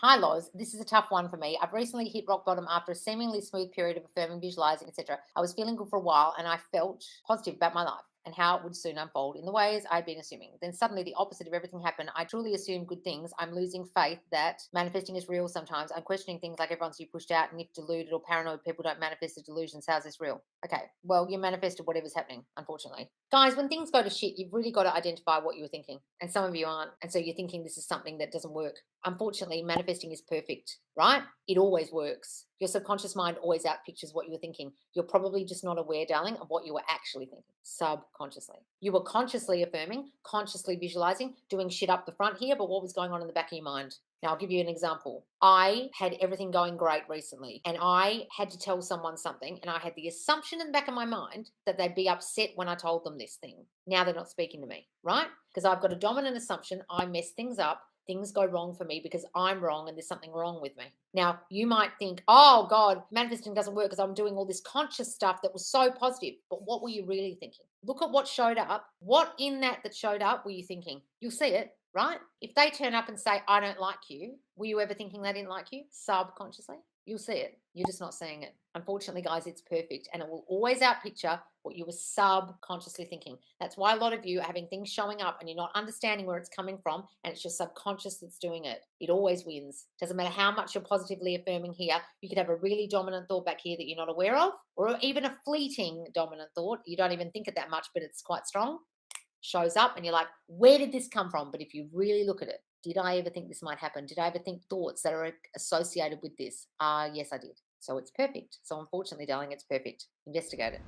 Hi, Loz. This is a tough one for me. I've recently hit rock bottom after a seemingly smooth period of affirming, visualizing, etc. I was feeling good for a while and I felt positive about my life and how it would soon unfold in the ways I'd been assuming. Then suddenly the opposite of everything happened. I truly assumed good things. I'm losing faith that manifesting is real sometimes. I'm questioning things like everyone's you pushed out, and if deluded or paranoid people don't manifest the delusions, how's this real? Okay, well, you manifested whatever's happening, unfortunately. Guys, when things go to shit, you've really got to identify what you were thinking. And some of you aren't. And so you're thinking this is something that doesn't work. Unfortunately, manifesting is perfect, right? It always works. Your subconscious mind always outpictures what you were thinking. You're probably just not aware, darling, of what you were actually thinking subconsciously. You were consciously affirming, consciously visualizing, doing shit up the front here, but what was going on in the back of your mind? Now, I'll give you an example. I had everything going great recently, and I had to tell someone something, and I had the assumption in the back of my mind that they'd be upset when I told them this thing. Now they're not speaking to me, right? Because I've got a dominant assumption I mess things up, things go wrong for me because I'm wrong and there's something wrong with me. Now, you might think, oh God, manifesting doesn't work because I'm doing all this conscious stuff that was so positive. But what were you really thinking? Look at what showed up. What in that showed up were you thinking? You'll see it, right? If they turn up and say, I don't like you, were you ever thinking they didn't like you subconsciously? You'll see it. You're just not seeing it. Unfortunately, guys, it's perfect and it will always outpicture what you were subconsciously thinking. That's why a lot of you are having things showing up and you're not understanding where it's coming from, and it's your subconscious that's doing it. It always wins. Doesn't matter how much you're positively affirming here. You could have a really dominant thought back here that you're not aware of, or even a fleeting dominant thought. You don't even think it that much, but it's quite strong. Shows up, and you're like, where did this come from? But if you really look at it, did I ever think this might happen? Did I ever think thoughts that are associated with this? Yes, I did. So it's perfect. So unfortunately, darling, it's perfect. Investigate it.